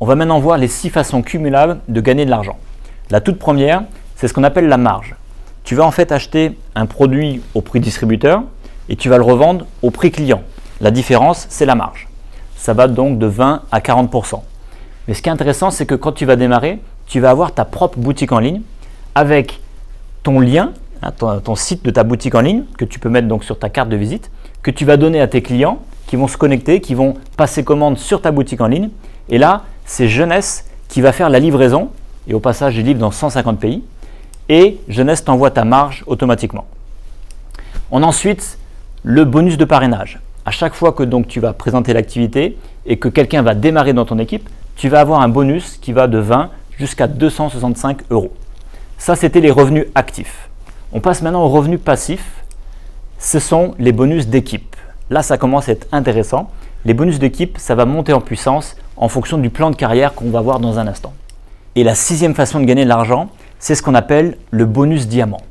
On va maintenant voir les 6 façons cumulables de gagner de l'argent. La toute première, c'est ce qu'on appelle la marge. Tu vas en fait acheter un produit au prix distributeur et tu vas le revendre au prix client. La différence, c'est la marge. Ça va donc de 20 à 40%. Mais ce qui est intéressant, c'est que quand tu vas démarrer, tu vas avoir ta propre boutique en ligne avec ton lien, ton site de ta boutique en ligne que tu peux mettre donc sur ta carte de visite, que tu vas donner à tes clients qui vont se connecter, qui vont passer commande sur ta boutique en ligne. Et là, c'est Jeunesse qui va faire la livraison. Et au passage, il livre dans 150 pays. Et Jeunesse t'envoie ta marge automatiquement. On a ensuite le bonus de parrainage. À chaque fois que donc, tu vas présenter l'activité et que quelqu'un va démarrer dans ton équipe, tu vas avoir un bonus qui va de 20 jusqu'à 265 €. Ça, c'était les revenus actifs. On passe maintenant aux revenus passifs. Ce sont les bonus d'équipe. Là, ça commence à être intéressant. Les bonus d'équipe, ça va monter en puissance en fonction du plan de carrière qu'on va voir dans un instant. Et la 6e façon de gagner de l'argent, c'est ce qu'on appelle le bonus diamant.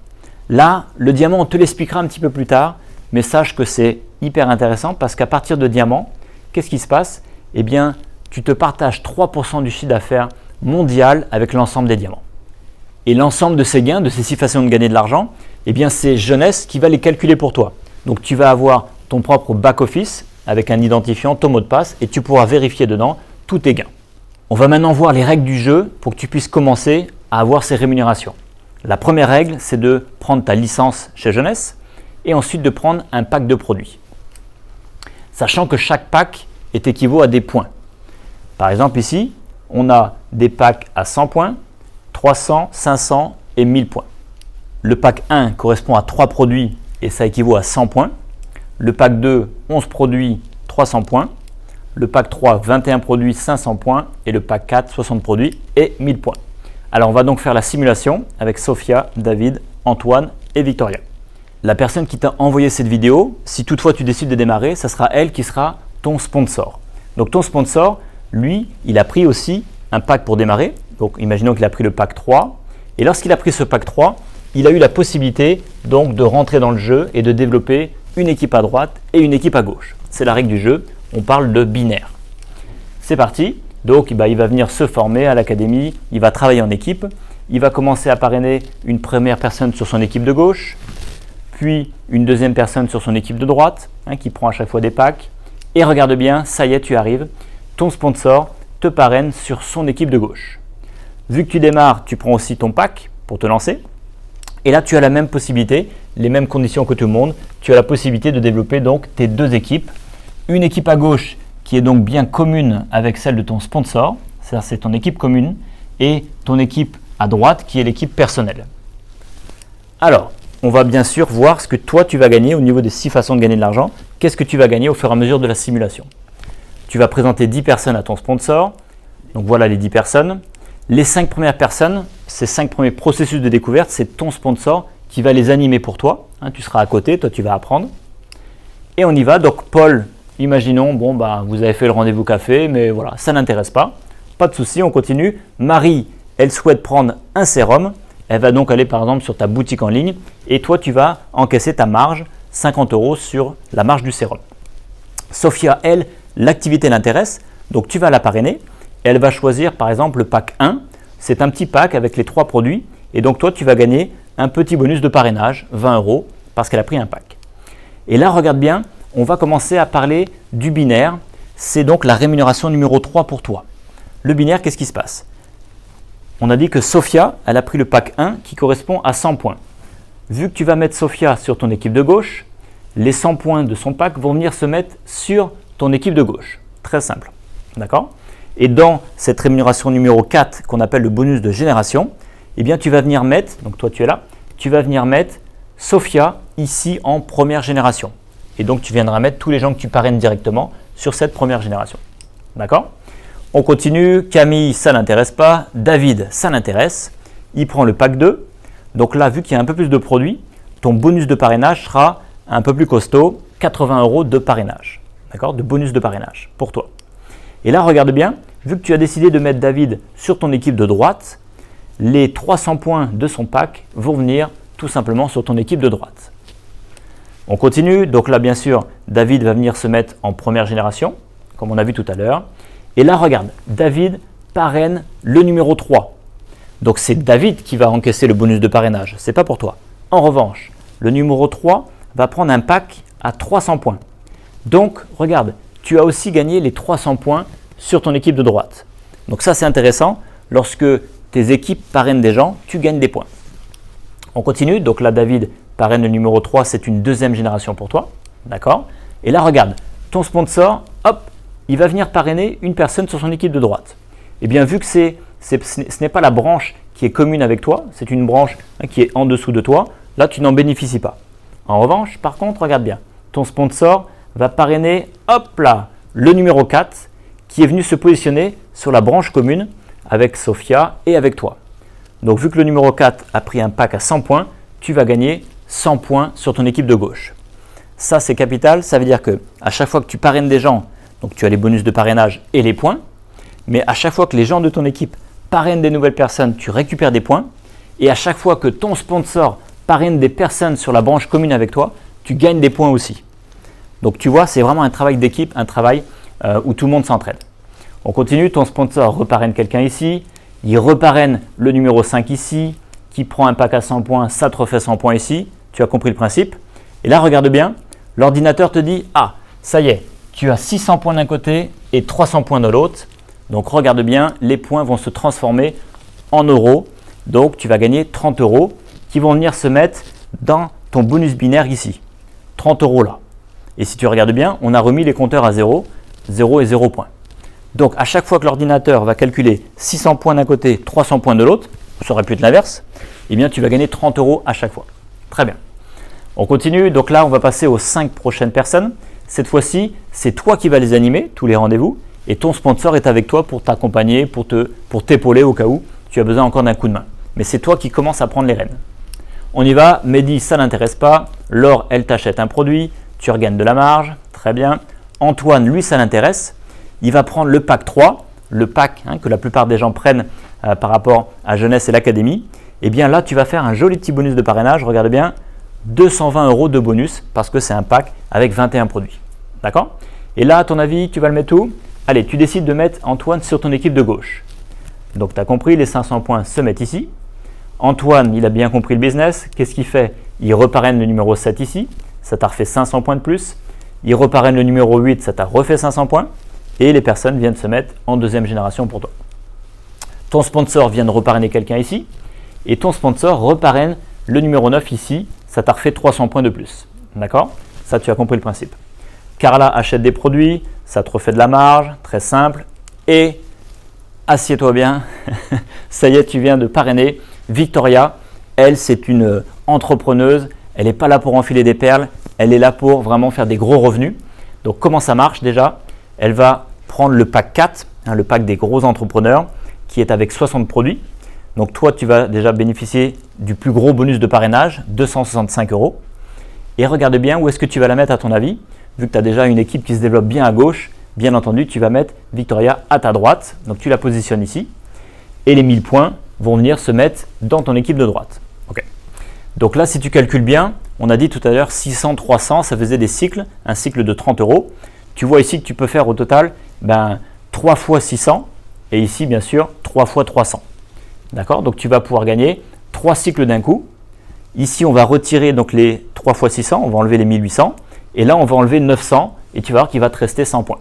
Là, le diamant, on te l'expliquera un petit peu plus tard, mais sache que c'est hyper intéressant parce qu'à partir de diamant, qu'est-ce qui se passe? Eh bien, tu te partages 3% du chiffre d'affaires mondial avec l'ensemble des diamants. Et l'ensemble de ces gains, de ces 6 façons de gagner de l'argent, eh bien, c'est Jeunesse qui va les calculer pour toi. Donc, tu vas avoir ton propre back-office avec un identifiant, ton mot de passe, et tu pourras vérifier dedans tous tes gains. On va maintenant voir les règles du jeu pour que tu puisses commencer à avoir ces rémunérations. La première règle, c'est de prendre ta licence chez Jeunesse et ensuite de prendre un pack de produits. Sachant que chaque pack est équivaut à des points. Par exemple ici, on a des packs à 100 points, 300, 500 et 1000 points. Le pack 1 correspond à 3 produits et ça équivaut à 100 points. Le pack 2, 11 produits, 300 points. Le pack 3, 21 produits, 500 points. Et le pack 4, 60 produits et 1000 points. Alors, on va donc faire la simulation avec Sophia, David, Antoine et Victoria. La personne qui t'a envoyé cette vidéo, si toutefois tu décides de démarrer, ça sera elle qui sera ton sponsor. Donc, ton sponsor, lui, il a pris aussi un pack pour démarrer. Donc, imaginons qu'il a pris le pack 3. Et lorsqu'il a pris ce pack 3, il a eu la possibilité donc de rentrer dans le jeu et de développer une équipe à droite et une équipe à gauche. C'est la règle du jeu. On parle de binaire. C'est parti. Donc, il va venir se former à l'académie. Il va travailler en équipe. Il va commencer à parrainer une première personne sur son équipe de gauche, puis une deuxième personne sur son équipe de droite, qui prend à chaque fois des packs. Et regarde bien, ça y est, tu arrives. Ton sponsor te parraine sur son équipe de gauche. Vu que tu démarres, tu prends aussi ton pack pour te lancer. Et là, tu as la même possibilité, les mêmes conditions que tout le monde. Tu as la possibilité de développer donc tes 2 équipes. Une équipe à gauche qui est donc bien commune avec celle de ton sponsor, c'est ton équipe commune, et ton équipe à droite qui est l'équipe personnelle. Alors, on va bien sûr voir ce que toi tu vas gagner au niveau des 6 façons de gagner de l'argent. Qu'est-ce que tu vas gagner au fur et à mesure de la simulation? Tu vas présenter 10 personnes à ton sponsor. Donc voilà les 10 personnes. Les 5 premières personnes, ces 5 premiers processus de découverte, c'est ton sponsor qui va les animer pour toi. Tu seras à côté, toi tu vas apprendre. Et on y va. Donc Paul, imaginons, vous avez fait le rendez-vous café, mais voilà, ça n'intéresse pas. Pas de souci, on continue. Marie, elle souhaite prendre un sérum. Elle va donc aller par exemple sur ta boutique en ligne et toi tu vas encaisser ta marge, 50 € sur la marge du sérum. Sophia, elle, l'activité l'intéresse, donc tu vas la parrainer. Elle va choisir par exemple le pack 1, c'est un petit pack avec les 3 produits et donc toi tu vas gagner un petit bonus de parrainage, 20 € parce qu'elle a pris un pack. Et là regarde bien, on va commencer à parler du binaire, c'est donc la rémunération numéro 3 pour toi. Le binaire, qu'est-ce qui se passe? On a dit que Sophia, elle a pris le pack 1 qui correspond à 100 points. Vu que tu vas mettre Sophia sur ton équipe de gauche, les 100 points de son pack vont venir se mettre sur ton équipe de gauche. Très simple, d'accord? Et dans cette rémunération numéro 4 qu'on appelle le bonus de génération, eh bien tu vas venir mettre, donc toi tu es là, tu vas venir mettre Sophia ici en première génération. Et donc tu viendras mettre tous les gens que tu parraines directement sur cette première génération. D'accord? On continue, Camille ça n'intéresse pas, David ça l'intéresse, il prend le pack 2. Donc là vu qu'il y a un peu plus de produits, ton bonus de parrainage sera un peu plus costaud, 80 € de parrainage. D'accord? De bonus de parrainage pour toi. Et là, regarde bien, vu que tu as décidé de mettre David sur ton équipe de droite, les 300 points de son pack vont venir tout simplement sur ton équipe de droite. On continue, donc là bien sûr, David va venir se mettre en première génération, comme on a vu tout à l'heure. Et là, regarde, David parraine le numéro 3. Donc c'est David qui va encaisser le bonus de parrainage, ce n'est pas pour toi. En revanche, le numéro 3 va prendre un pack à 300 points. Donc regarde, tu as aussi gagné les 300 points sur ton équipe de droite. Donc ça c'est intéressant, lorsque tes équipes parrainent des gens, tu gagnes des points. On continue, donc là David parraine le numéro 3, c'est une deuxième génération pour toi. D'accord? Et là regarde, ton sponsor, hop, il va venir parrainer une personne sur son équipe de droite. Et bien vu que ce n'est pas la branche qui est commune avec toi, c'est une branche qui est en dessous de toi, là tu n'en bénéficies pas. En revanche, par contre, regarde bien, ton sponsor va parrainer, hop là, le numéro 4 qui est venu se positionner sur la branche commune avec Sophia et avec toi. Donc vu que le numéro 4 a pris un pack à 100 points, tu vas gagner 100 points sur ton équipe de gauche. Ça c'est capital, ça veut dire que à chaque fois que tu parraines des gens, donc tu as les bonus de parrainage et les points, mais à chaque fois que les gens de ton équipe parrainent des nouvelles personnes, tu récupères des points, et à chaque fois que ton sponsor parraine des personnes sur la branche commune avec toi, tu gagnes des points aussi. Donc tu vois, c'est vraiment un travail d'équipe, un travail où tout le monde s'entraide. On continue, ton sponsor reparraine quelqu'un ici, il reparraine le numéro 5 ici, qui prend un pack à 100 points, ça te refait 100 points ici, tu as compris le principe. Et là, regarde bien, l'ordinateur te dit « Ah, ça y est, tu as 600 points d'un côté et 300 points de l'autre. » Donc regarde bien, les points vont se transformer en euros. Donc tu vas gagner 30 euros qui vont venir se mettre dans ton bonus binaire ici. 30 euros là. Et si tu regardes bien, on a remis les compteurs à 0, 0 et 0 points. Donc à chaque fois que l'ordinateur va calculer 600 points d'un côté, 300 points de l'autre, ça aurait pu être l'inverse, eh bien tu vas gagner 30 euros à chaque fois. Très bien. On continue, donc là on va passer aux 5 prochaines personnes. Cette fois-ci, c'est toi qui vas les animer, tous les rendez-vous, et ton sponsor est avec toi pour t'accompagner, pour t'épauler au cas où tu as besoin encore d'un coup de main. Mais c'est toi qui commences à prendre les rênes. On y va, Mehdi, ça n'intéresse pas. Laure, elle t'achète un produit, tu regagnes de la marge, très bien. Antoine, lui, ça l'intéresse. Il va prendre le pack 3, le pack que la plupart des gens prennent par rapport à Jeunesse et l'Académie. Et bien là, tu vas faire un joli petit bonus de parrainage, regarde bien, 220 euros de bonus parce que c'est un pack avec 21 produits. D'accord? Et là, à ton avis, tu vas le mettre où? Allez, tu décides de mettre Antoine sur ton équipe de gauche. Donc, tu as compris, les 500 points se mettent ici. Antoine, il a bien compris le business. Qu'est-ce qu'il fait? Il reparraine le numéro 7 ici. Ça t'a refait 500 points de plus. Il reparraine le numéro 8, ça t'a refait 500 points. Et les personnes viennent se mettre en deuxième génération pour toi. Ton sponsor vient de reparrainer quelqu'un ici. Et ton sponsor reparraine le numéro 9 ici. Ça t'a refait 300 points de plus. D'accord? Ça, tu as compris le principe. Carla achète des produits, ça te refait de la marge, très simple. Et assieds-toi bien, ça y est, tu viens de parrainer Victoria. Elle, c'est une entrepreneuse, elle n'est pas là pour enfiler des perles, elle est là pour vraiment faire des gros revenus. Donc comment ça marche déjà? Elle va prendre le pack 4, le pack des gros entrepreneurs, qui est avec 60 produits. Donc toi, tu vas déjà bénéficier du plus gros bonus de parrainage, 265 euros. Et regarde bien où est-ce que tu vas la mettre à ton avis. Vu que tu as déjà une équipe qui se développe bien à gauche, bien entendu, tu vas mettre Victoria à ta droite. Donc tu la positionnes ici. Et les 1000 points vont venir se mettre dans ton équipe de droite. Okay. Donc là, si tu calcules bien, on a dit tout à l'heure 600, 300, ça faisait des cycles, un cycle de 30 euros. Tu vois ici que tu peux faire au total 3 fois 600 et ici, bien sûr, 3 fois 300. D'accord? Donc tu vas pouvoir gagner 3 cycles d'un coup. Ici, on va retirer donc les 3 fois 600, on va enlever les 1800. Et là, on va enlever 900 et tu vas voir qu'il va te rester 100 points.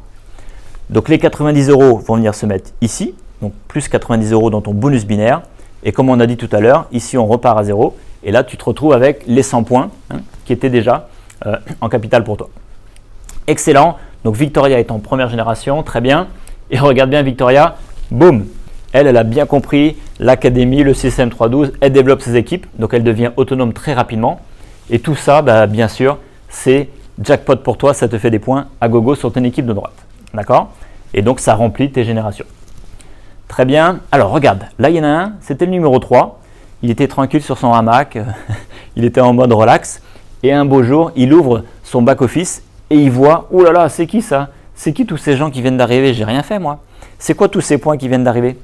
Donc les 90 euros vont venir se mettre ici, donc plus 90 euros dans ton bonus binaire. Et comme on a dit tout à l'heure, ici on repart à 0. Et là, tu te retrouves avec les 100 points qui étaient déjà en capital pour toi. Excellent. Donc Victoria est en première génération, très bien. Et regarde bien Victoria, boum. Elle a bien compris l'académie, le système 312. Elle développe ses équipes, donc elle devient autonome très rapidement. Et tout ça, bien sûr, c'est jackpot pour toi, ça te fait des points à gogo sur ton équipe de droite. D'accord? Et donc, ça remplit tes générations. Très bien. Alors, regarde, là, il y en a un, c'était le numéro 3. Il était tranquille sur son hamac, il était en mode relax. Et un beau jour, il ouvre son back-office et il voit, oh là là, c'est qui ça? C'est qui tous ces gens qui viennent d'arriver? J'ai rien fait, moi. C'est quoi tous ces points qui viennent d'arriver?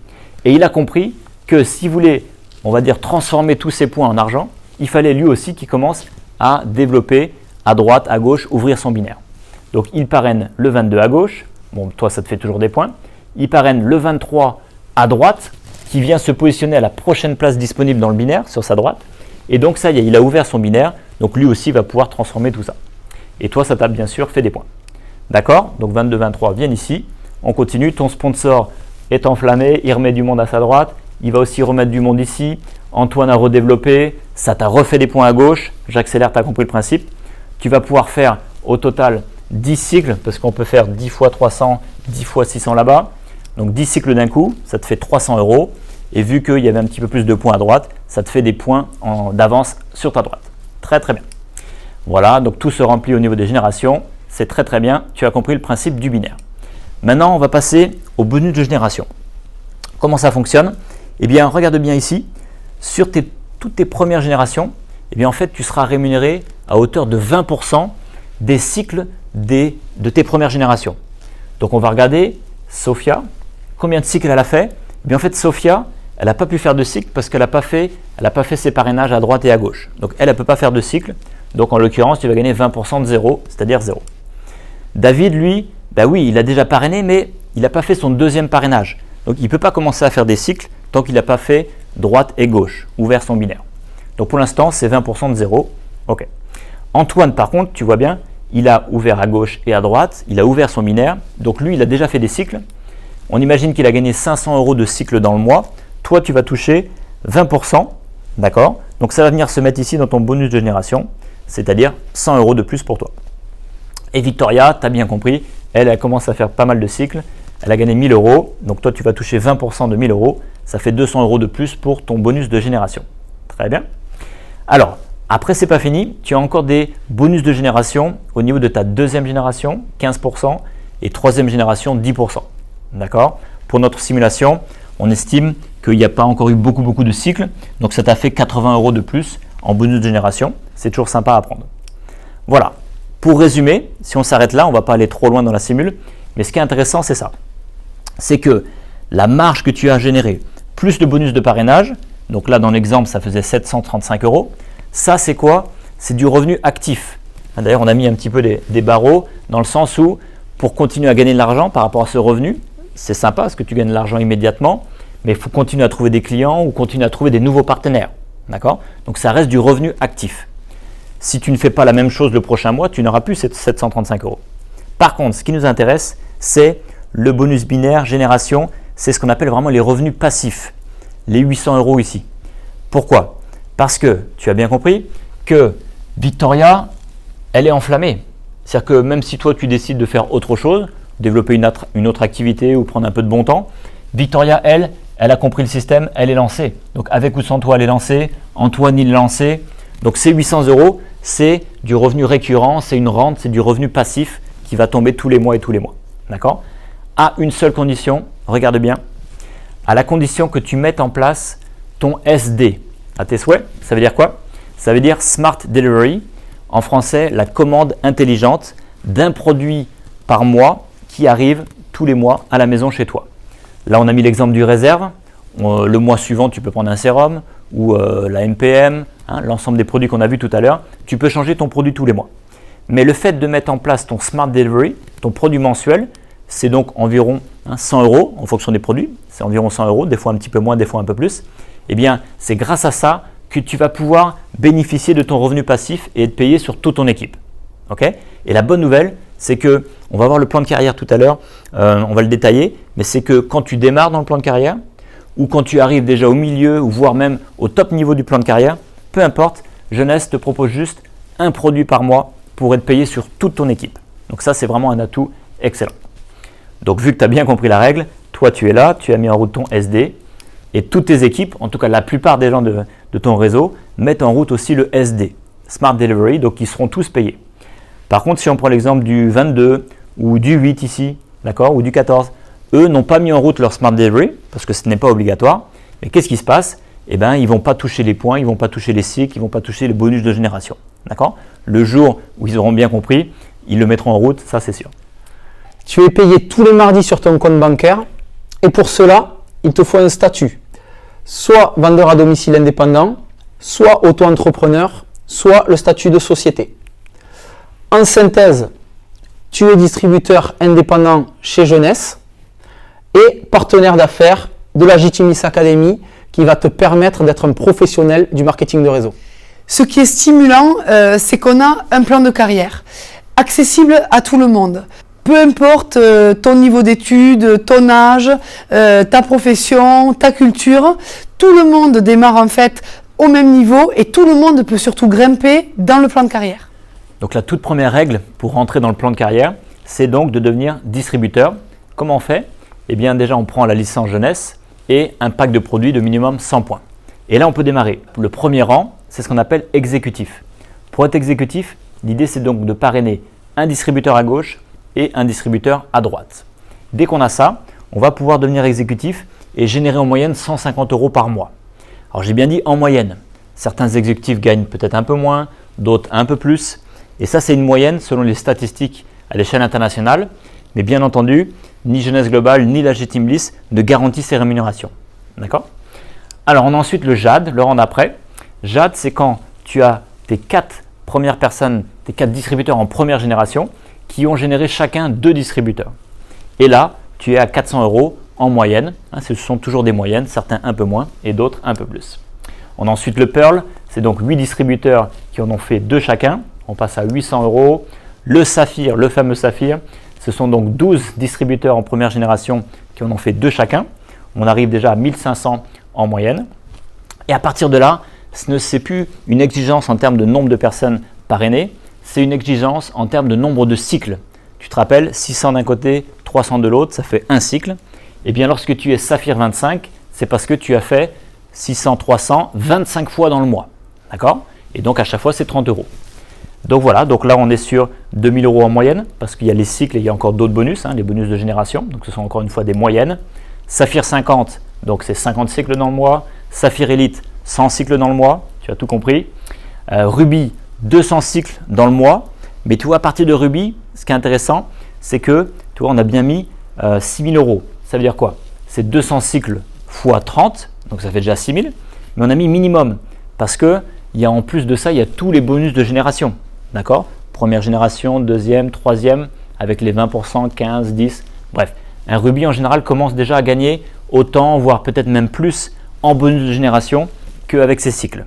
Et il a compris que s'il voulait, on va dire, transformer tous ces points en argent, il fallait lui aussi qu'il commence à développer à droite, à gauche, ouvrir son binaire. Donc, il parraine le 22 à gauche. Bon, toi, ça te fait toujours des points. Il parraine le 23 à droite qui vient se positionner à la prochaine place disponible dans le binaire sur sa droite. Et donc ça y est, il a ouvert son binaire, donc lui aussi va pouvoir transformer tout ça. Et toi, ça t'a bien sûr fait des points. D'accord? Donc 22, 23 viennent ici. On continue. Ton sponsor est enflammé, il remet du monde à sa droite. Il va aussi remettre du monde ici. Antoine a redéveloppé. Ça t'a refait des points à gauche. J'accélère, tu as compris le principe. Tu vas pouvoir faire au total 10 cycles parce qu'on peut faire 10 fois 300, 10 fois 600 là-bas. Donc 10 cycles d'un coup, ça te fait 300 €. Et vu qu'il y avait un petit peu plus de points à droite, ça te fait des points d'avance sur ta droite. Très très bien. Voilà, donc tout se remplit au niveau des générations. C'est très très bien, tu as compris le principe du binaire. Maintenant, on va passer au bonus de génération. Comment ça fonctionne? Eh bien, regarde bien ici. Sur toutes tes premières générations, eh bien, en fait, tu seras rémunéré à hauteur de 20% des cycles de tes premières générations. Donc, on va regarder Sophia. Combien de cycles elle a fait? Eh bien, en fait, Sophia, elle n'a pas pu faire de cycle parce qu'elle n'a pas fait ses parrainages à droite et à gauche. Donc, elle ne peut pas faire de cycle. Donc, en l'occurrence, tu vas gagner 20% de 0, c'est-à-dire 0. David, lui, bah oui, il a déjà parrainé, mais il n'a pas fait son deuxième parrainage. Donc, il ne peut pas commencer à faire des cycles tant qu'il n'a pas fait droite et gauche, ouvert son binaire. Donc, pour l'instant, c'est 20% de 0. OK. Antoine, par contre, tu vois bien, il a ouvert à gauche et à droite, il a ouvert son binaire. Donc, lui, il a déjà fait des cycles. On imagine qu'il a gagné 500 € de cycle dans le mois. Toi, tu vas toucher 20%. D'accord? Donc, ça va venir se mettre ici dans ton bonus de génération, c'est-à-dire 100 € de plus pour toi. Et Victoria, tu as bien compris, elle commence à faire pas mal de cycles. Elle a gagné 1000 €. Donc, toi, tu vas toucher 20% de 1000 €. Ça fait 200 € de plus pour ton bonus de génération. Très bien. Alors, après, ce n'est pas fini. Tu as encore des bonus de génération au niveau de ta deuxième génération, 15%, et troisième génération, 10%. D'accord? Pour notre simulation, on estime qu'il n'y a pas encore eu beaucoup de cycles. Donc, ça t'a fait 80 € de plus en bonus de génération. C'est toujours sympa à prendre. Voilà. Pour résumer, si on s'arrête là, on ne va pas aller trop loin dans la simule. Mais ce qui est intéressant, c'est ça. C'est que la marge que tu as générée, plus le bonus de parrainage, donc là, dans l'exemple, ça faisait 735 €. Ça, c'est quoi? C'est du revenu actif. D'ailleurs, on a mis un petit peu des barreaux dans le sens où, pour continuer à gagner de l'argent par rapport à ce revenu, c'est sympa parce que tu gagnes de l'argent immédiatement, mais il faut continuer à trouver des clients ou continuer à trouver des nouveaux partenaires. D'accord? Donc, ça reste du revenu actif. Si tu ne fais pas la même chose le prochain mois, tu n'auras plus ces 735 €. Par contre, ce qui nous intéresse, c'est le bonus binaire génération. C'est ce qu'on appelle vraiment les revenus passifs, les 800 € ici. Pourquoi? Parce que tu as bien compris que Victoria, elle est enflammée. C'est-à-dire que même si toi, tu décides de faire autre chose, développer une autre activité ou prendre un peu de bon temps, Victoria, elle a compris le système, elle est lancée. Donc, avec ou sans toi, elle est lancée. Antoine, il est lancé. Donc, ces 800 €, c'est du revenu récurrent, c'est une rente, c'est du revenu passif qui va tomber tous les mois et tous les mois. D'accord? À une seule condition, regarde bien, à la condition que tu mettes en place ton SD. À tes souhaits, ça veut dire quoi? Ça veut dire Smart Delivery, en français, la commande intelligente d'un produit par mois qui arrive tous les mois à la maison chez toi. Là, on a mis l'exemple du réserve. Le mois suivant, tu peux prendre un sérum ou la MPM, l'ensemble des produits qu'on a vus tout à l'heure. Tu peux changer ton produit tous les mois. Mais le fait de mettre en place ton Smart Delivery, ton produit mensuel, c'est donc environ 100 € en fonction des produits. C'est environ 100 €, des fois un petit peu moins, des fois un peu plus. Eh bien, c'est grâce à ça que tu vas pouvoir bénéficier de ton revenu passif et être payé sur toute ton équipe. Okay? Et la bonne nouvelle, c'est que, on va voir le plan de carrière tout à l'heure, on va le détailler, mais c'est que quand tu démarres dans le plan de carrière ou quand tu arrives déjà au milieu ou voire même au top niveau du plan de carrière, peu importe, Jeunesse te propose juste un produit par mois pour être payé sur toute ton équipe. Donc ça, c'est vraiment un atout excellent. Donc vu que tu as bien compris la règle, toi tu es là, tu as mis en route ton SD et toutes tes équipes, en tout cas la plupart des gens de ton réseau, mettent en route aussi le SD, Smart Delivery, donc ils seront tous payés. Par contre, si on prend l'exemple du 22 ou du 8 ici, d'accord, ou du 14, eux n'ont pas mis en route leur Smart Delivery parce que ce n'est pas obligatoire. Mais qu'est-ce qui se passe? Eh bien, ils ne vont pas toucher les points, ils ne vont pas toucher les cycles, ils ne vont pas toucher les bonus de génération. D'accord? Le jour où ils auront bien compris, ils le mettront en route, ça c'est sûr. Tu es payé tous les mardis sur ton compte bancaire et pour cela, il te faut un statut. Soit vendeur à domicile indépendant, soit auto-entrepreneur, soit le statut de société. En synthèse, tu es distributeur indépendant chez Jeunesse et partenaire d'affaires de la Legitimis Academy qui va te permettre d'être un professionnel du marketing de réseau. Ce qui est stimulant, c'est qu'on a un plan de carrière accessible à tout le monde. Peu importe ton niveau d'études, ton âge, ta profession, ta culture, tout le monde démarre en fait au même niveau et tout le monde peut surtout grimper dans le plan de carrière. Donc la toute première règle pour rentrer dans le plan de carrière, c'est donc de devenir distributeur. Comment on fait? Eh bien déjà on prend la licence jeunesse et un pack de produits de minimum 100 points. Et là on peut démarrer. Le premier rang, c'est ce qu'on appelle exécutif. Pour être exécutif, l'idée c'est donc de parrainer un distributeur à gauche et un distributeur à droite. Dès qu'on a ça, on va pouvoir devenir exécutif et générer en moyenne 150 € par mois. Alors j'ai bien dit en moyenne. Certains exécutifs gagnent peut-être un peu moins, d'autres un peu plus. Et ça c'est une moyenne selon les statistiques à l'échelle internationale. Mais bien entendu, ni Jeunesse Globale ni la Legitimis ne garantissent ces rémunérations. D'accord? Alors on a ensuite le JAD, le rang d'après. JAD, c'est quand tu as tes 4 premières personnes, tes 4 distributeurs en première génération qui ont généré chacun 2 distributeurs. Et là, tu es à 400 € en moyenne. Ce sont toujours des moyennes, certains un peu moins et d'autres un peu plus. On a ensuite le Pearl, c'est donc 8 distributeurs qui en ont fait 2 chacun. On passe à 800 €. Le Saphir, le fameux Saphir, ce sont donc 12 distributeurs en première génération qui en ont fait 2 chacun. On arrive déjà à 1500 en moyenne. Et à partir de là, ce n'est plus une exigence en termes de nombre de personnes parrainées, c'est une exigence en termes de nombre de cycles. Tu te rappelles, 600 d'un côté, 300 de l'autre, ça fait un cycle. Et bien lorsque tu es Saphir 25, c'est parce que tu as fait 600, 300, 25 fois dans le mois. D'accord? Et donc à chaque fois, c'est 30 €. Donc voilà, donc là on est sur 2000 € en moyenne, parce qu'il y a les cycles et il y a encore d'autres bonus, les bonus de génération. Donc ce sont encore une fois des moyennes. Saphir 50, donc c'est 50 cycles dans le mois. Saphir Elite, 100 cycles dans le mois, tu as tout compris. Ruby, 200 cycles dans le mois. Mais tu vois, à partir de Ruby, ce qui est intéressant, c'est que tu vois, on a bien mis 6000 €. Ça veut dire quoi? C'est 200 cycles fois 30, donc ça fait déjà 6000. Mais on a mis minimum, parce que il y a en plus de ça, il y a tous les bonus de génération. D'accord? Première génération, deuxième, troisième, avec les 20%, 15, 10, bref. Un Ruby en général commence déjà à gagner autant, voire peut-être même plus en bonus de génération qu'avec ses cycles.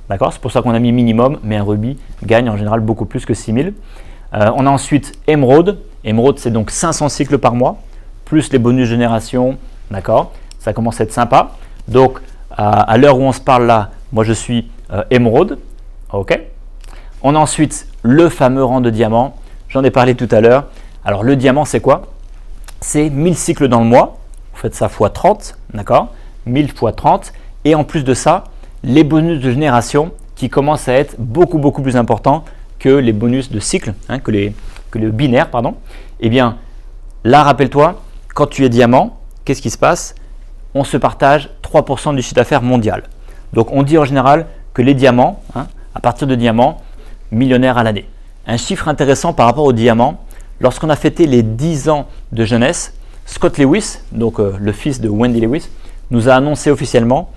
D'accord? C'est pour ça qu'on a mis minimum, mais un Ruby gagne en général beaucoup plus que 6000. On a ensuite Emerald. Emerald, c'est donc 500 cycles par mois, plus les bonus de génération. D'accord? Ça commence à être sympa. Donc, à l'heure où on se parle là, moi je suis Emerald. OK? On a ensuite le fameux rang de diamant. J'en ai parlé tout à l'heure. Alors, le diamant, c'est quoi? C'est 1000 cycles dans le mois. Vous faites ça fois 30. D'accord? 1000 fois 30. Et en plus de ça, les bonus de génération qui commencent à être beaucoup plus importants que les bonus de cycle, que le binaire, pardon. Eh bien, là, rappelle-toi, quand tu es diamant, qu'est-ce qui se passe? On se partage 3% du chiffre d'affaires mondial. Donc, on dit en général que les diamants, à partir de diamants, millionnaires à l'année. Un chiffre intéressant par rapport aux diamants, lorsqu'on a fêté les 10 ans de jeunesse, Scott Lewis, donc le fils de Wendy Lewis, nous a annoncé officiellement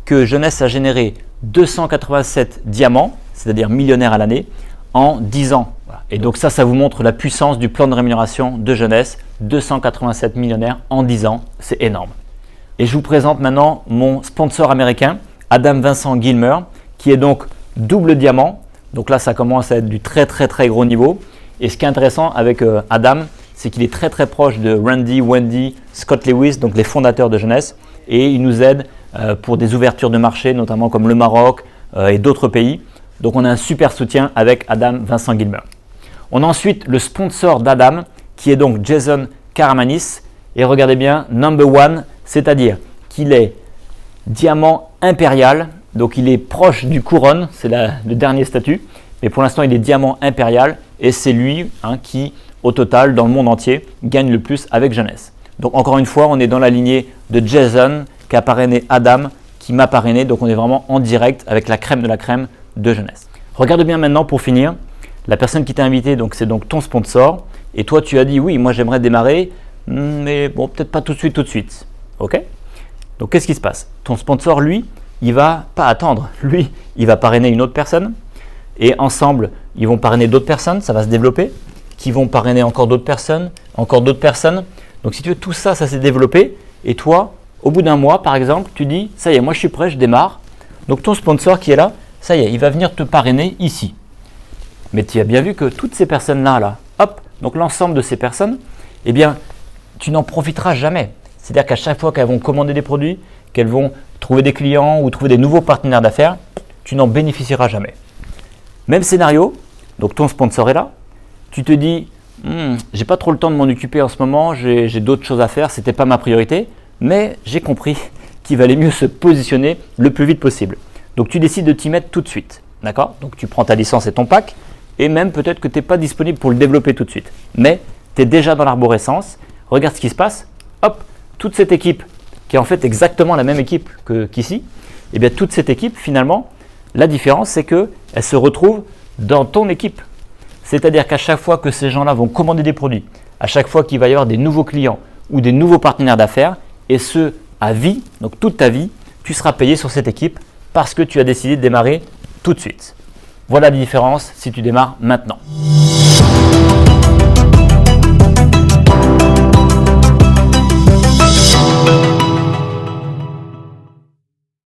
que Jeunesse a généré 287 diamants, c'est-à-dire millionnaires à l'année, en 10 ans. Voilà. Et donc ça vous montre la puissance du plan de rémunération de Jeunesse, 287 millionnaires en 10 ans, c'est énorme. Et je vous présente maintenant mon sponsor américain, Adam Vincent Gilmer, qui est donc double diamant. Donc là, ça commence à être du très gros niveau. Et ce qui est intéressant avec Adam, c'est qu'il est très proche de Randy, Wendy, Scott Lewis, donc les fondateurs de Jeunesse. Et il nous aide pour des ouvertures de marché, notamment comme le Maroc et d'autres pays. Donc on a un super soutien avec Adam Vincent Gilmer. On a ensuite le sponsor d'Adam, qui est donc Jason Karamanis. Et regardez bien, number one, c'est-à-dire qu'il est diamant impérial. Donc il est proche du couronne, c'est le dernier statut. Mais pour l'instant, il est diamant impérial. Et c'est lui qui, au total, dans le monde entier, gagne le plus avec Jeunesse. Donc encore une fois, on est dans la lignée de Jason qui a parrainé Adam, qui m'a parrainé. Donc on est vraiment en direct avec la crème de la crème de Jeunesse. Regarde bien maintenant pour finir, la personne qui t'a invité, donc c'est donc ton sponsor. Et toi, tu as dit oui, moi j'aimerais démarrer, mais bon, peut-être pas tout de suite. OK? Donc qu'est-ce qui se passe? Ton sponsor, lui, il va pas attendre. Lui, il va parrainer une autre personne. Et ensemble, ils vont parrainer d'autres personnes, ça va se développer, qui vont parrainer encore d'autres personnes. Donc si tu veux, tout ça, ça s'est développé. Et toi, Au bout d'un mois, par exemple, tu dis, ça y est, moi je suis prêt, je démarre. Donc ton sponsor qui est là, ça y est, il va venir te parrainer ici. Mais tu as bien vu que toutes ces personnes-là, hop, donc l'ensemble de ces personnes, eh bien, tu n'en profiteras jamais. C'est-à-dire qu'à chaque fois qu'elles vont commander des produits, qu'elles vont trouver des clients ou trouver des nouveaux partenaires d'affaires, tu n'en bénéficieras jamais. Même scénario, donc ton sponsor est là, tu te dis, j'ai pas trop le temps de m'en occuper en ce moment, j'ai d'autres choses à faire, c'était pas ma priorité, mais j'ai compris qu'il valait mieux se positionner le plus vite possible. Donc tu décides de t'y mettre tout de suite, d'accord? Donc tu prends ta licence et ton pack, et même peut-être que tu n'es pas disponible pour le développer tout de suite, mais tu es déjà dans l'arborescence, regarde ce qui se passe, hop, toute cette équipe, qui est en fait exactement la même équipe qu'ici, et bien toute cette équipe finalement, la différence c'est qu'elle se retrouve dans ton équipe. C'est-à-dire qu'à chaque fois que ces gens-là vont commander des produits, à chaque fois qu'il va y avoir des nouveaux clients ou des nouveaux partenaires d'affaires, et ce à vie, donc toute ta vie, tu seras payé sur cette équipe parce que tu as décidé de démarrer tout de suite. Voilà la différence si tu démarres maintenant.